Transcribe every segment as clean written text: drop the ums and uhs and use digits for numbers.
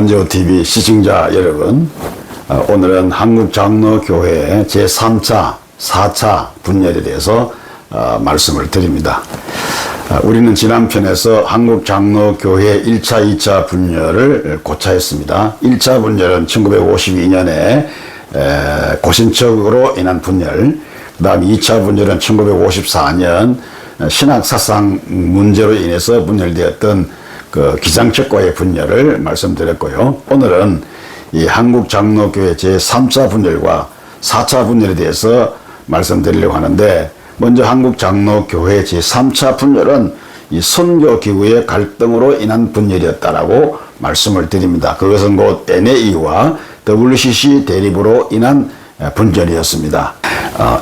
한재호TV 시청자 여러분, 오늘은 한국장로교회 제3차, 4차 분열에 대해서 말씀을 드립니다. 우리는 지난 편에서 한국장로교회 1차, 2차 분열을 고차했습니다. 1차 분열은 1952년에 고신척으로 인한 분열, 그 다음 2차 분열은 1954년 신학사상 문제로 인해서 분열되었던 그 기장측과의 분열을 말씀드렸고요. 오늘은 이 한국장로교회 제3차 분열과 4차 분열에 대해서 말씀드리려고 하는데, 먼저 한국장로교회 제3차 분열은 이 선교기구의 갈등으로 인한 분열이었다라고 말씀을 드립니다. 그것은 곧 NA와 WCC 대립으로 인한 분열이었습니다.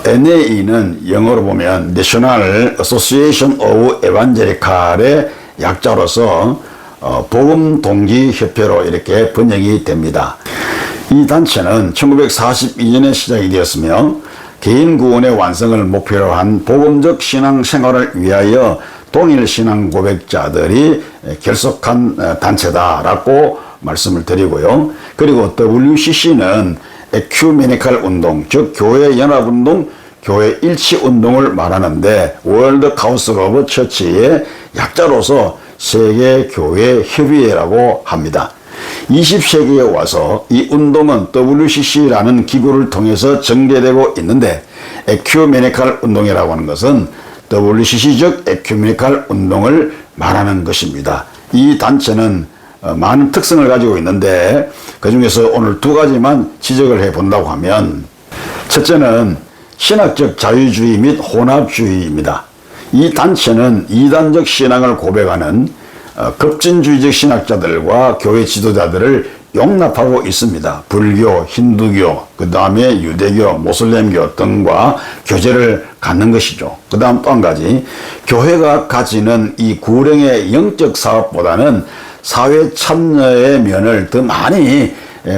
NA는 영어로 보면 National Association of Evangelical의 약자로서 복음동지협회로 이렇게 번역이 됩니다. 이 단체는 1942년에 시작이 되었으며 개인 구원의 완성을 목표로 한 복음적 신앙생활을 위하여 동일 신앙 고백자들이 결속한 단체다라고 말씀을 드리고요. 그리고 WCC는 에큐메니칼 운동, 즉 교회 연합운동, 교회 일치운동을 말하는데 월드 카운슬 오브 처치의 약자로서 세계교회협의회라고 합니다. 20세기에 와서 이 운동은 WCC라는 기구를 통해서 전개되고 있는데, 에큐메니칼 운동이라고 하는 것은 WCC적 에큐메니칼 운동을 말하는 것입니다. 이 단체는 많은 특성을 가지고 있는데, 그 중에서 오늘 두 가지만 지적을 해 본다고 하면, 첫째는 신학적 자유주의 및 혼합주의입니다. 이 단체는 이단적 신앙을 고백하는 급진주의적 신학자들과 교회 지도자들을 용납하고 있습니다. 불교, 힌두교, 그 다음에 유대교, 모슬렘교 등과 교제를 갖는 것이죠. 그 다음 또 한 가지, 교회가 가지는 이 구령의 영적 사업보다는 사회 참여의 면을 더 많이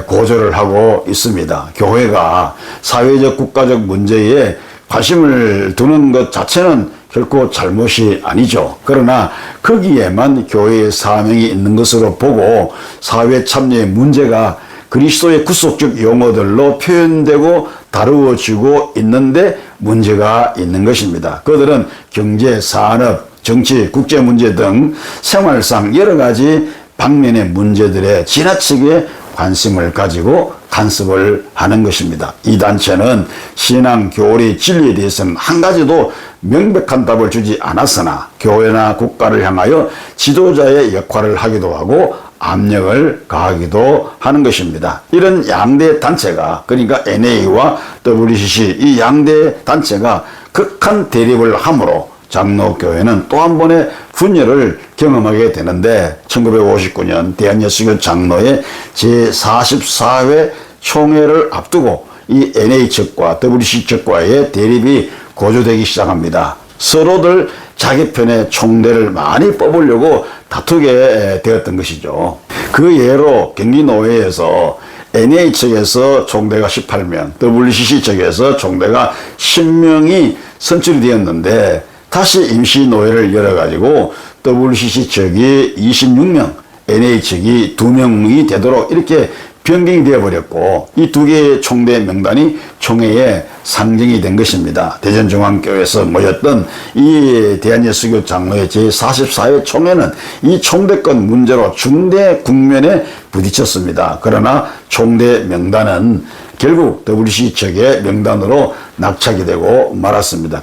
고조를 하고 있습니다. 교회가 사회적 국가적 문제에 관심을 두는 것 자체는 결코 잘못이 아니죠. 그러나 거기에만 교회의 사명이 있는 것으로 보고 사회 참여의 문제가 그리스도의 구속적 용어들로 표현되고 다루어지고 있는데 문제가 있는 것입니다. 그들은 경제, 산업, 정치, 국제 문제 등 생활상 여러 가지 방면의 문제들에 지나치게 관심을 가지고 간섭을 하는 것입니다. 이 단체는 신앙, 교리, 진리에 대해서는 한 가지도 명백한 답을 주지 않았으나 교회나 국가를 향하여 지도자의 역할을 하기도 하고 압력을 가하기도 하는 것입니다. 이런 양대 단체가, 그러니까 NA와 WCC 이 양대 단체가 극한 대립을 함으로 장로교회는 또 한 번의 분열을 경험하게 되는데, 1959년 대한예수교 장로의 제44회 총회를 앞두고 이 NA 측과 WCC 측과의 대립이 고조되기 시작합니다. 서로들 자기 편의 총대를 많이 뽑으려고 다투게 되었던 것이죠. 그 예로 경기노회에서 NA 측에서 총대가 18명, WCC 측에서 총대가 10명이 선출이 되었는데, 다시 임시노회를 열어가지고 WCC 측이 26명, NA 측이 2명이 되도록 이렇게 변경이 되어버렸고, 이 두 개의 총대 명단이 총회의 상징이 된 것입니다. 대전중앙교회에서 모였던 이 대한예수교 장로의 제44회 총회는 이 총대권 문제로 중대 국면에 부딪혔습니다. 그러나 총대 명단은 결국 WCC 측의 명단으로 낙착이 되고 말았습니다.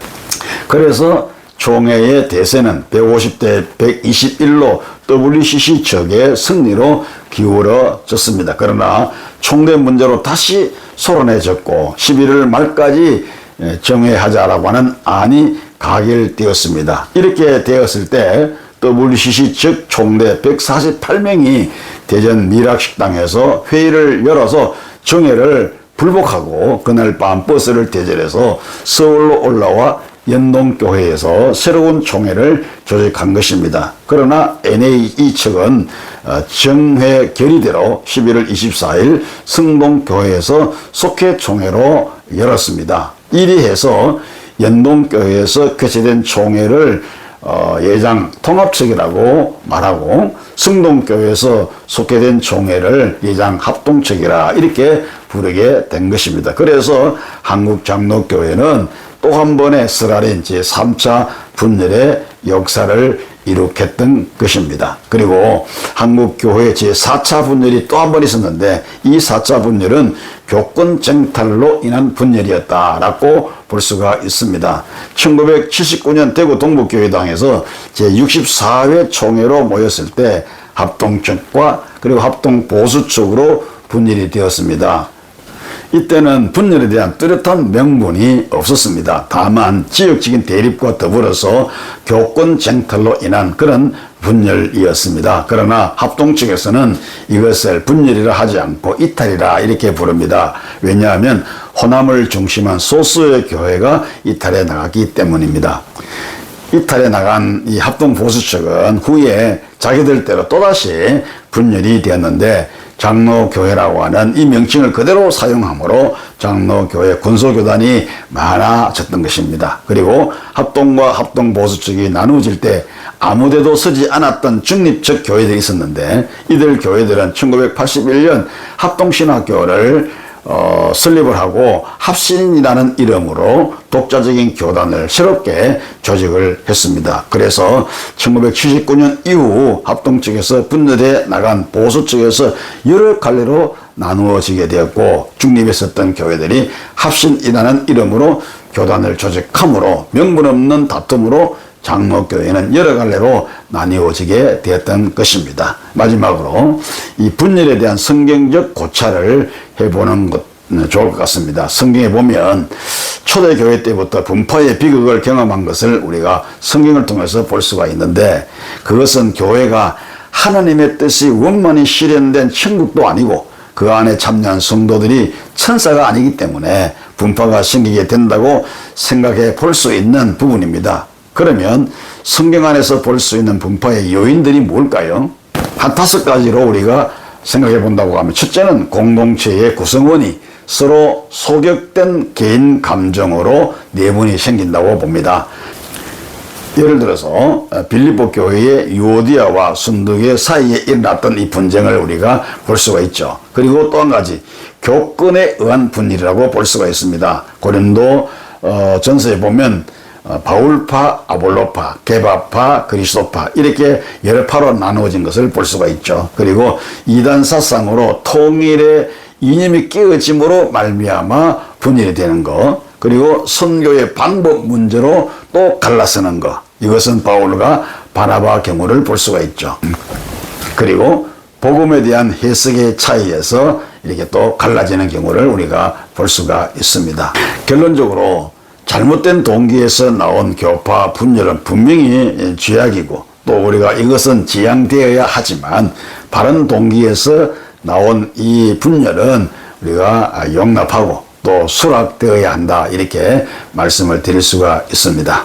그래서 총회의 대세는 150대 121로 WCC 측의 승리로 기울어졌습니다. 그러나 총대 문제로 다시 소란해졌고 11월 말까지 정회하자라고 하는 안이 가결되었습니다. 이렇게 되었을 때 WCC 측 총대 148명이 대전 미락식당에서 회의를 열어서 정회를 불복하고 그날 밤 버스를 대절해서 서울로 올라와 연동교회에서 새로운 총회를 조직한 것입니다. 그러나 NA 측은 정회 결의대로 11월 24일 승동교회에서 속회 총회로 열었습니다. 이리 해서 연동교회에서 개최된 총회를 예장 통합측이라고 말하고 성동교회에서 속해된 총회를 예장 합동측이라 이렇게 부르게 된 것입니다. 그래서 한국장로교회는 또 한 번의 쓰라린 제3차 분열의 역사를 이룩했던 것입니다. 그리고 한국교회 제4차 분열이 또 한 번 있었는데 이 4차 분열은 교권 쟁탈로 인한 분열이었다라고 볼 수가 있습니다. 1979년 대구 동북교회당에서 제64회 총회로 모였을 때 합동측과 그리고 합동보수측으로 분열이 되었습니다. 이때는 분열에 대한 뚜렷한 명분이 없었습니다. 다만 지역적인 대립과 더불어서 교권 쟁탈로 인한 그런 분열이었습니다. 그러나 합동 측에서는 이것을 분열이라 하지 않고 이탈이라 이렇게 부릅니다. 왜냐하면 호남을 중심한 소수의 교회가 이탈해 나갔기 때문입니다. 이탈해 나간 이 합동 보수 측은 후에 자기들대로 또다시 분열이 되었는데 장로교회라고 하는 이 명칭을 그대로 사용하므로 장로교회 군소교단이 많아졌던 것입니다. 그리고 합동과 합동보수 측이 나누어질 때 아무데도 서지 않았던 중립적 교회들이 있었는데 이들 교회들은 1981년 합동신학교를 설립을 하고 합신이라는 이름으로 독자적인 교단을 새롭게 조직을 했습니다. 그래서 1979년 이후 합동 측에서 분열해 나간 보수 측에서 여러 갈래로 나누어지게 되었고 중립에 있었던 교회들이 합신이라는 이름으로 교단을 조직함으로 명분 없는 다툼으로 장로교회는 여러 갈래로 나뉘어지게 되었던 것입니다. 마지막으로 이 분열에 대한 성경적 고찰을 해보는 것 좋을 것 같습니다. 성경에 보면 초대교회 때부터 분파의 비극을 경험한 것을 우리가 성경을 통해서 볼 수가 있는데 그것은 교회가 하나님의 뜻이 원만히 실현된 천국도 아니고 그 안에 참여한 성도들이 천사가 아니기 때문에 분파가 생기게 된다고 생각해 볼 수 있는 부분입니다. 그러면 성경 안에서 볼 수 있는 분파의 요인들이 뭘까요? 한 5가지로 우리가 생각해 본다고 하면 첫째는 공동체의 구성원이 서로 소격된 개인 감정으로 내분이 생긴다고 봅니다. 예를 들어서 빌립보 교회의 유오디아와 순두계 사이에 일어났던 이 분쟁을 우리가 볼 수가 있죠. 그리고 또 한 가지 교권에 의한 분열이라고 볼 수가 있습니다. 고린도 전서에 보면 바울파, 아볼로파, 게바파, 그리스도파 이렇게 여러 파로 나누어진 것을 볼 수가 있죠. 그리고 이단 사상으로 통일의 이념이 깨어짐으로 말미암아 분열이 되는 것, 그리고 선교의 방법 문제로 또 갈라서는 것, 이것은 바울과 바나바 경우를 볼 수가 있죠. 그리고 복음에 대한 해석의 차이에서 이렇게 또 갈라지는 경우를 우리가 볼 수가 있습니다. 결론적으로 잘못된 동기에서 나온 교파 분열은 분명히 죄악이고 또 우리가 이것은 지양되어야 하지만 바른 동기에서 나온 이 분열은 우리가 용납하고 또 수락되어야 한다 이렇게 말씀을 드릴 수가 있습니다.